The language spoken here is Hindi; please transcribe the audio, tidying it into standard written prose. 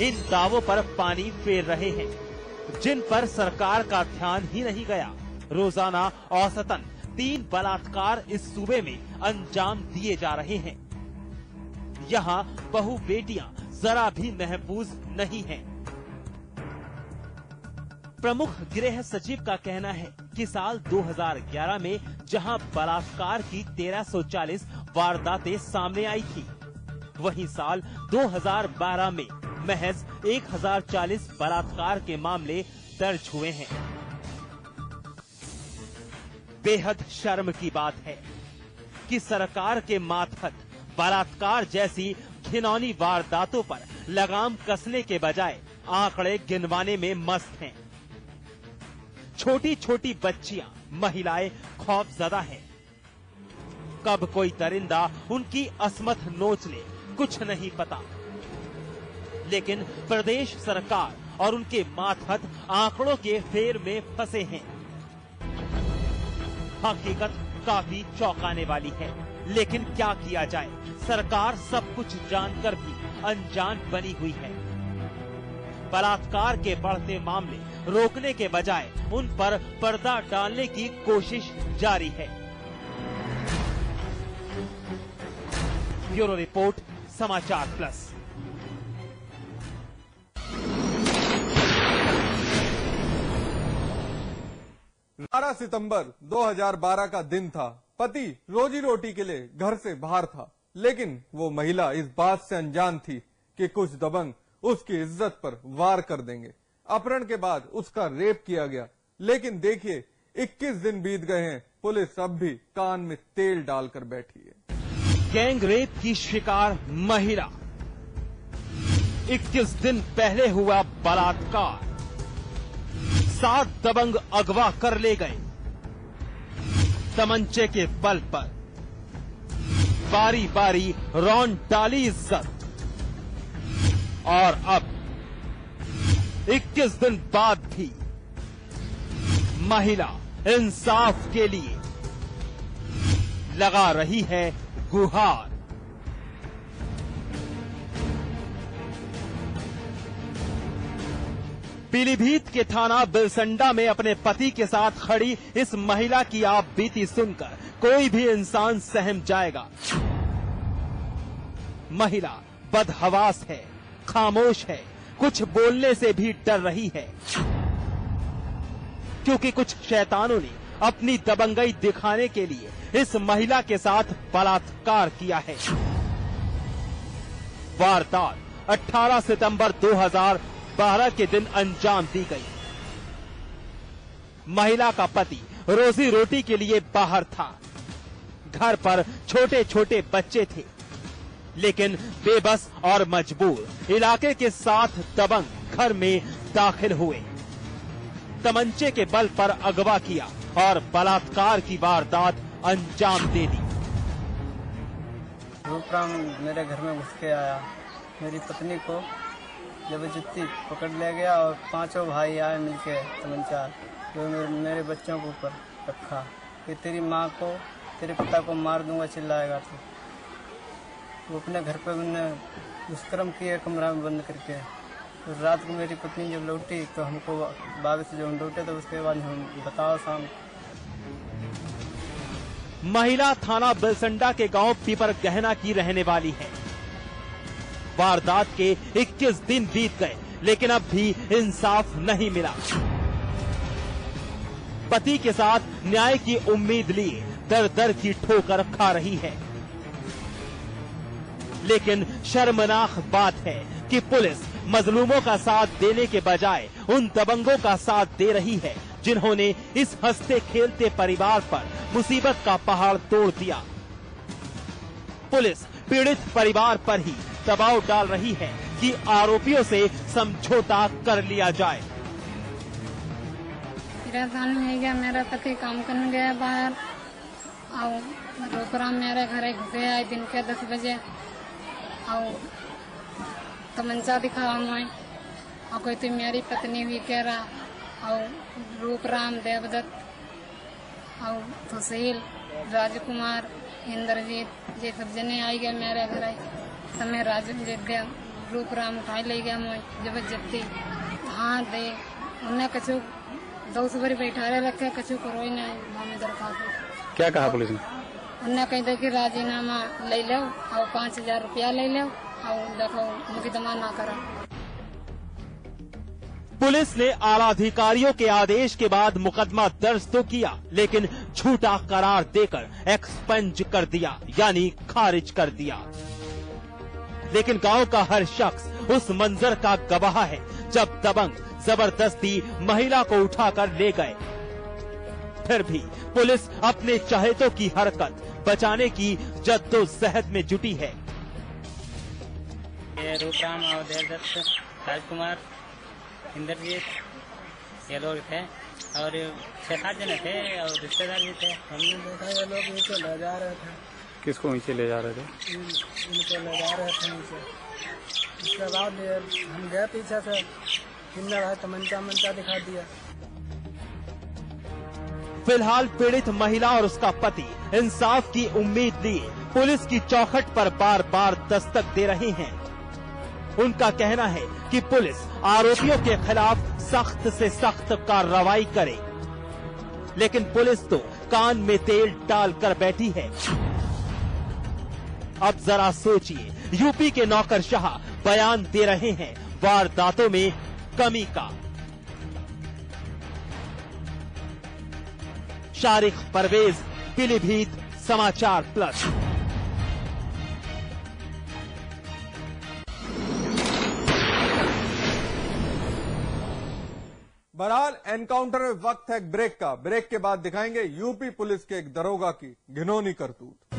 इन दावों पर पानी फेर रहे हैं, जिन पर सरकार का ध्यान ही नहीं गया। रोजाना औसतन 3 बलात्कार इस सूबे में अंजाम दिए जा रहे हैं। यहाँ बहु बेटियां जरा भी महफूज नहीं हैं। प्रमुख गृह सचिव का कहना है कि साल 2011 में जहां बलात्कार की 1340 वारदातें सामने आई थी, वहीं साल 2012 में महज 1040 बलात्कार के मामले दर्ज हुए हैं। बेहद शर्म की बात है कि सरकार के मातहत बलात्कार जैसी घिनौनी वारदातों पर लगाम कसने के बजाय आंकड़े गिनवाने में मस्त हैं। छोटी छोटी बच्चियां, महिलाएं खौफजदा हैं। कब कोई दरिंदा उनकी असमत नोच ले, कुछ नहीं पता। लेकिन प्रदेश सरकार और उनके मातहत आंकड़ों के फेर में फंसे हैं। हकीकत काफी चौंकाने वाली है, लेकिन क्या किया जाए, सरकार सब कुछ जानकर भी अनजान बनी हुई है। बलात्कार के बढ़ते मामले रोकने के बजाय उन पर पर्दा डालने की कोशिश जारी है। ब्यूरो रिपोर्ट, समाचार प्लस। 12 सितंबर 2012 का दिन था। पति रोजी रोटी के लिए घर से बाहर था, लेकिन वो महिला इस बात से अनजान थी कि कुछ दबंग उसकी इज्जत पर वार कर देंगे। अपहरण के बाद उसका रेप किया गया, लेकिन देखिए 21 दिन बीत गए हैं, पुलिस अब भी कान में तेल डालकर बैठी है। गैंग रेप की शिकार महिला, 21 दिन पहले हुआ बलात्कार, 7 दबंग अगवा कर ले गए। तमंचे के बल पर बारी बारी रौंद डाली इज्जत, और अब 21 दिन बाद भी महिला इंसाफ के लिए लगा रही है गुहार। पीलीभीत के थाना बिलसंडा में अपने पति के साथ खड़ी इस महिला की आप बीती सुनकर कोई भी इंसान सहम जाएगा। महिला बदहवास है, खामोश है, कुछ बोलने से भी डर रही है, क्योंकि कुछ शैतानों ने अपनी दबंगई दिखाने के लिए इस महिला के साथ बलात्कार किया है। वारदात 18 सितंबर 2012 के दिन अंजाम दी गई। महिला का पति रोजी रोटी के लिए बाहर था। घर पर छोटे छोटे बच्चे थे, लेकिन बेबस और मजबूर इलाके के 7 दबंग घर में दाखिल हुए, तमंचे के बल पर अगवा किया और बलात्कार की वारदात अंजाम दे दी। रूपराम मेरे घर में घुस के आया, मेरी पत्नी को जबरदस्ती पकड़ ले गया और 5 भाई आए मिलके तमंचा जो मेरे बच्चों के ऊपर रखा कि तेरी माँ को तेरे पिता को मार दूंगा, चिल्लाएगा तो। वो अपने घर पे उन्होंने दुष्कर्म किया कमरा में बंद करके। तो रात को मेरी पत्नी जब लौटी तो हमको बाबे से जब हम लौटे तो उसके बाद हम बताओ शाम। महिला थाना बिलसंडा के गांव पीपर गहना की रहने वाली है। वारदात के 21 दिन बीत गए, लेकिन अब भी इंसाफ नहीं मिला। पति के साथ न्याय की उम्मीद लिए दर दर की ठोकर खा रही है। लेकिन शर्मनाक बात है कि पुलिस मजलूमों का साथ देने के बजाय उन दबंगों का साथ दे रही है, जिन्होंने इस हंसते खेलते परिवार पर मुसीबत का पहाड़ तोड़ दिया। पुलिस पीड़ित परिवार पर ही दबाव डाल रही है कि आरोपियों से समझौता कर लिया जाए। 13 साल में गया, मेरा पति काम करने गया बाहर और रोकराम मेरे घर घुसे आए दिन के 10 बजे और तमंचा दिखावा मैं और कोई तो मेरी पत्नी भी कह रहा और रूपराम, देवदत्त और सुशील, राजकुमार, इंद्रजीत ये सब जने आई गए मेरे घर। समय रूपराम उठाई ले गया मैं जबरदस्ती। हाँ दे उन्हें कछु 200 बारी बैठा रखे, कछु करो ही नहीं। हमें दरखास्त क्या कहा पुलिस ने? उन्हें कही दे कि राजीनामा ले लो और 5000 रुपया ले लो और देखो मुकदमा ना करा। पुलिस ने आला अधिकारियों के आदेश के बाद मुकदमा दर्ज तो किया, लेकिन झूठा करार देकर एक्सपंज कर दिया, यानी खारिज कर दिया। लेकिन गांव का हर शख्स उस मंजर का गवाह है जब दबंग जबरदस्ती महिला को उठाकर ले गए। फिर भी पुलिस अपने चहेतों की हरकत बचाने की जद्दोजहद में जुटी है। ये रूपराम और देवदत्त, राजकुमार, इंद्रजीत ये लोग थे और 6-7 जने थे और रिश्तेदार भी थे। हमने देखा ये लोग नीचे ले जा रहे थे। किसको नीचे ले जा रहे थे? इनको ले जा रहे थे नीचे। उसके बाद हम गए पीछे से, किन्नर है तमंचा दिखा दिया। फिलहाल पीड़ित महिला और उसका पति इंसाफ की उम्मीद लिए पुलिस की चौखट पर बार बार दस्तक दे रहे हैं। उनका कहना है कि पुलिस आरोपियों के खिलाफ सख्त से सख्त कार्रवाई करे, लेकिन पुलिस तो कान में तेल डालकर बैठी है। अब जरा सोचिए, यूपी के नौकरशाह बयान दे रहे हैं वारदातों में कमी का। शारिक परवेज, पीलीभीत समाचार प्लस। बहरहाल एनकाउंटर में वक्त है ब्रेक का। ब्रेक के बाद दिखाएंगे यूपी पुलिस के एक दरोगा की घिनौनी करतूत।